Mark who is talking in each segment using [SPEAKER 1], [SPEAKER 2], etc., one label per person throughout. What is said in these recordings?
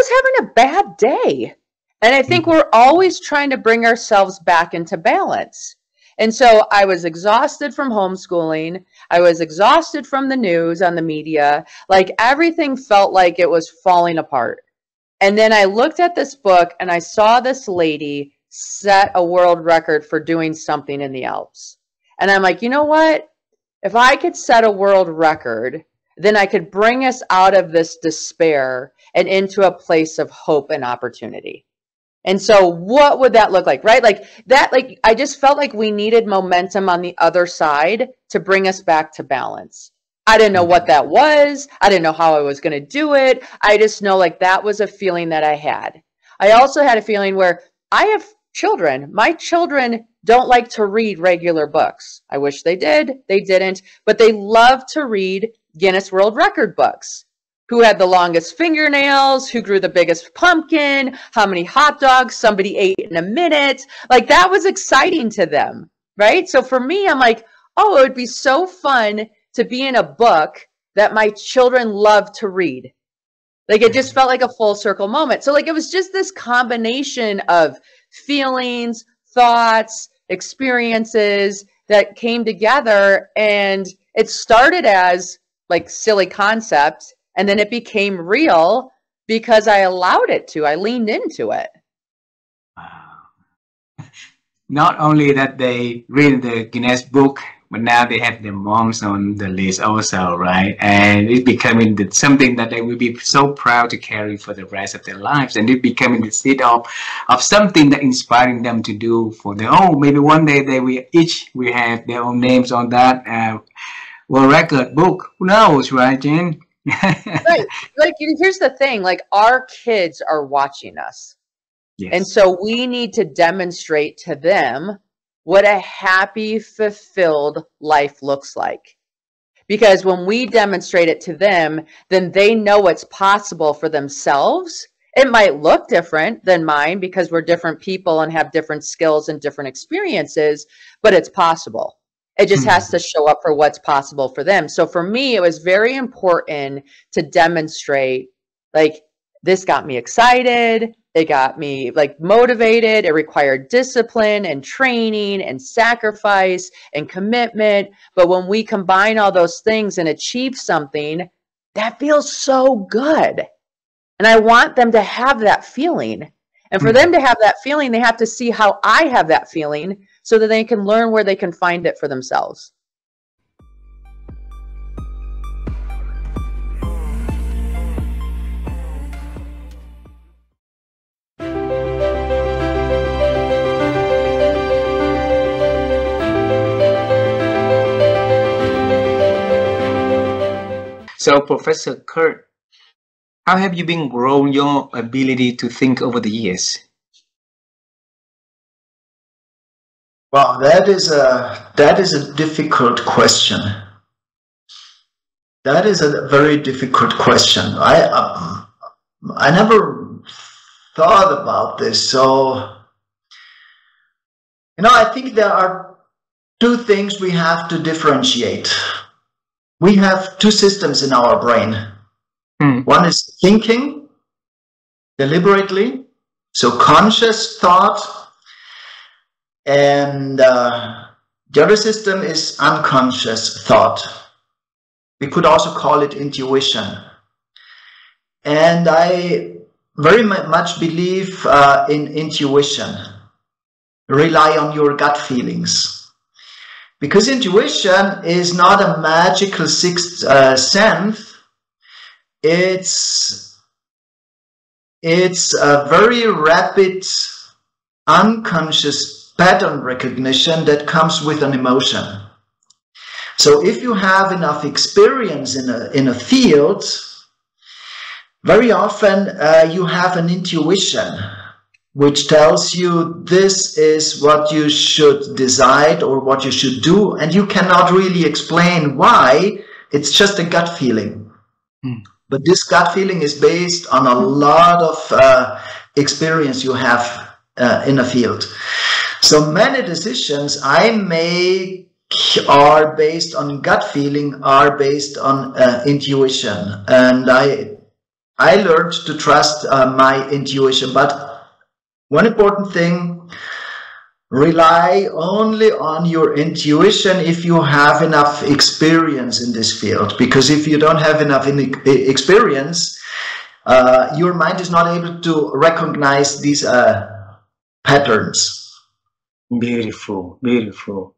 [SPEAKER 1] was having a bad day. And I think we're always trying to bring ourselves back into balance. And so I was exhausted from homeschooling. I was exhausted from the news on the media. Like everything felt like it was falling apart. And then I looked at this book and I saw this lady set a world record for doing something in the Alps. And I'm like, you know what? If I could set a world record, then I could bring us out of this despair and into a place of hope and opportunity. And so what would that look like, right? Like that, like I just felt like we needed momentum on the other side to bring us back to balance. I didn't know what that was. I didn't know how I was going to do it. I just know like that was a feeling that I had. I also had a feeling where I have children. My children don't like to read regular books. I wish they did. They didn't, but they love to read Guinness World Record books. Who had the longest fingernails, who grew the biggest pumpkin, how many hot dogs somebody ate in a minute. Like that was exciting to them, right? So for me, I'm like, oh, it would be so fun to be in a book that my children love to read. Like it just felt like a full circle moment. So like it was just this combination of feelings, thoughts, experiences that came together, and it started as like silly concepts. And then it became real because I allowed it to. I leaned into it.
[SPEAKER 2] Wow. Not only that they read the Guinness book, but now they have their moms on the list also, right? And it's becoming something that they will be so proud to carry for the rest of their lives. And it becoming the seed of something that inspiring them to do for their own. Maybe one day they will each will have their own names on that world record book. Who knows, right, Jen?
[SPEAKER 1] Right. Like here's the thing, like our kids are watching us. Yes. And so we need to demonstrate to them what a happy, fulfilled life looks like. Because when we demonstrate it to them, then they know what's possible for themselves. It might look different than mine because we're different people and have different skills and different experiences, but it's possible. It just has to show up for what's possible for them. So for me, it was very important to demonstrate, like, this got me excited. It got me like motivated. It required discipline and training and sacrifice and commitment. But when we combine all those things and achieve something, that feels so good. And I want them to have that feeling. And for them to have that feeling, they have to see how I have that feeling so that they can learn where they can find it for themselves.
[SPEAKER 2] So, Professor Kurt, how have you been growing your ability to think over the years?
[SPEAKER 3] Well, that is a difficult question. That is a very difficult question. I never thought about this. So, I think there are two things we have to differentiate. We have two systems in our brain. One is thinking deliberately, so conscious thought, and the other system is unconscious thought. We could also call it intuition. And I very much believe in intuition. Rely on your gut feelings. Because intuition is not a magical sixth sense. It's a very rapid, unconscious pattern recognition that comes with an emotion. So if you have enough experience in a field, very often you have an intuition which tells you this is what you should decide or what you should do, and you cannot really explain why. It's just a gut feeling. But this gut feeling is based on a lot of experience you have in a field. So many decisions I make are based on gut feeling, are based on intuition. And I learned to trust my intuition. But one important thing, rely only on your intuition if you have enough experience in this field. Because if you don't have enough experience, your mind is not able to recognize these patterns.
[SPEAKER 2] Beautiful, beautiful.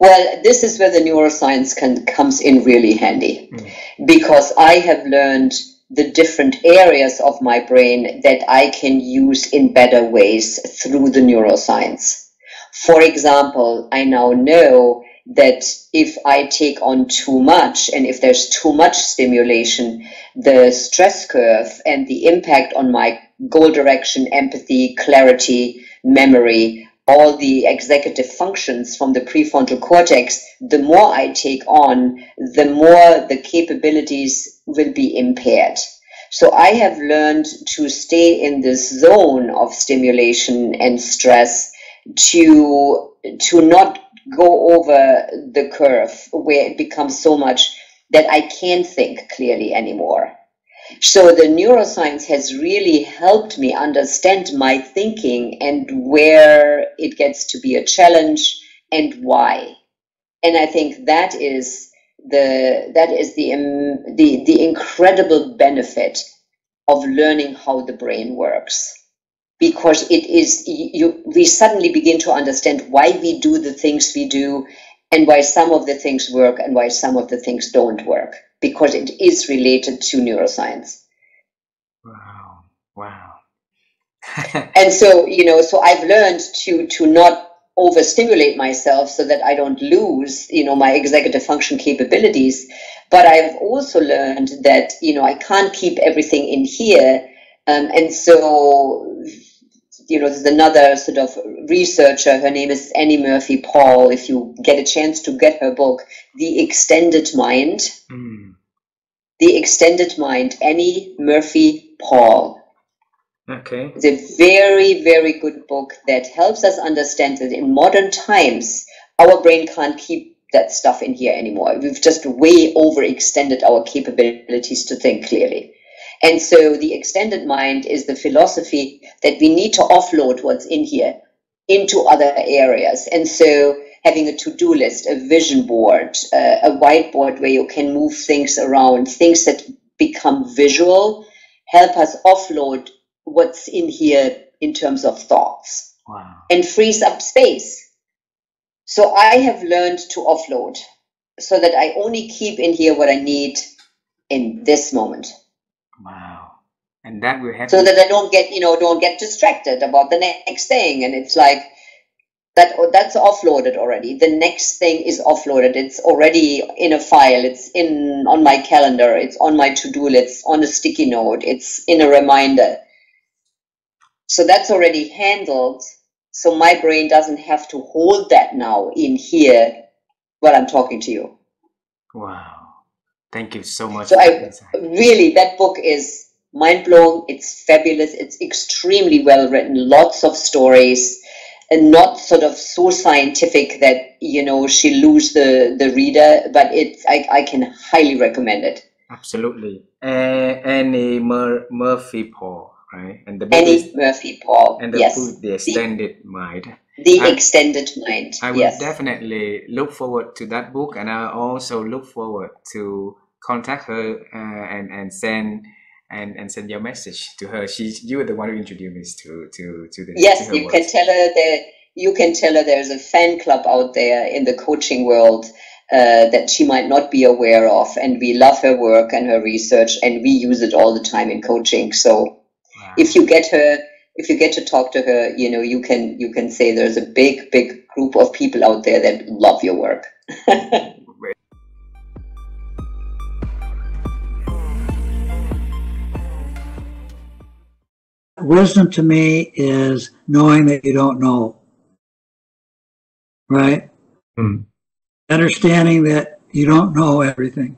[SPEAKER 4] Well, this is where the neuroscience comes in really handy, because I have learned the different areas of my brain that I can use in better ways through the neuroscience. For example, I now know that if I take on too much, and if there's too much stimulation, the stress curve and the impact on my goal direction, empathy, clarity, memory, all the executive functions from the prefrontal cortex, the more I take on, the more the capabilities will be impaired. So I have learned to stay in this zone of stimulation and stress, to not go over the curve where it becomes so much that I can't think clearly anymore. So the neuroscience has really helped me understand my thinking and where it gets to be a challenge and why. And I think that is the incredible benefit of learning how the brain works, because we suddenly begin to understand why we do the things we do, and why some of the things work and why some of the things don't work, because it is related to neuroscience.
[SPEAKER 2] Wow, wow.
[SPEAKER 4] And so, so I've learned to not overstimulate myself so that I don't lose, my executive function capabilities. But I've also learned that, I can't keep everything in here. And so, there's another sort of researcher, her name is Annie Murphy Paul. If you get a chance to get her book, The Extended Mind. The Extended Mind, Annie Murphy Paul.
[SPEAKER 2] Okay.
[SPEAKER 4] It's a very, very good book that helps us understand that in modern times, our brain can't keep that stuff in here anymore. We've just way overextended our capabilities to think clearly. And so the extended mind is the philosophy that we need to offload what's in here into other areas. And so having a to-do list, a vision board, a whiteboard where you can move things around, things that become visual, help us offload what's in here in terms of thoughts.
[SPEAKER 2] Wow.
[SPEAKER 4] And frees up space. So I have learned to offload so that I only keep in here what I need in this moment.
[SPEAKER 2] Wow. And that will happen.
[SPEAKER 4] So that I don't get distracted about the next thing. And it's like, that's offloaded already. The next thing is offloaded. It's already in a file. It's on my calendar. It's on my to-do list. It's on a sticky note. It's in a reminder. So that's already handled. So my brain doesn't have to hold that now in here while I'm talking to you.
[SPEAKER 2] Wow. Thank you so much.
[SPEAKER 4] So that book is mind-blowing. It's fabulous. It's extremely well written. Lots of stories, and not sort of so scientific that, she lose the reader, but I can highly recommend it.
[SPEAKER 2] Absolutely. Annie Murphy Paul, right? And the book
[SPEAKER 4] Annie Murphy Paul.
[SPEAKER 2] And the
[SPEAKER 4] yes.
[SPEAKER 2] book, The Extended Mind.
[SPEAKER 4] The Extended Mind.
[SPEAKER 2] I will definitely look forward to that book, and I also look forward to contact her and send your message to her. You were the one who introduced me to the.
[SPEAKER 4] Yes,
[SPEAKER 2] to her
[SPEAKER 4] you
[SPEAKER 2] work.
[SPEAKER 4] can tell her that. You can tell her there's a fan club out there in the coaching world that she might not be aware of, and we love her work and her research, and we use it all the time in coaching. So, wow. If you get to talk to her, you can say there's a big group of people out there that love your work.
[SPEAKER 5] Wisdom to me is knowing that you don't know, right? Understanding that you don't know everything.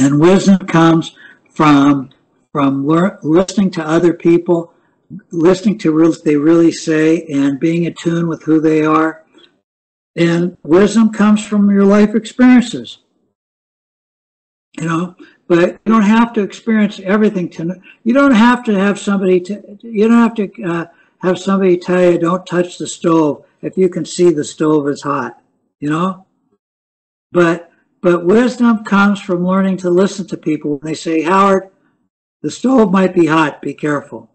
[SPEAKER 5] And wisdom comes from listening to other people, listening to what they really say, and being in tune with who they are. And wisdom comes from your life experiences, you know. But you don't have to experience everything you don't have to have somebody have somebody tell you don't touch the stove if you can see the stove is hot, you know. But wisdom comes from learning to listen to people when they say, Howard, the stove might be hot, be careful.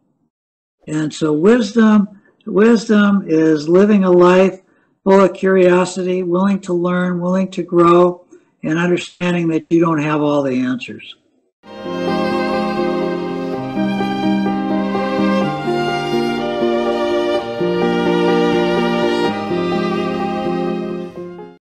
[SPEAKER 5] And so wisdom is living a life full of curiosity, willing to learn, willing to grow, and understanding that you don't have all the answers.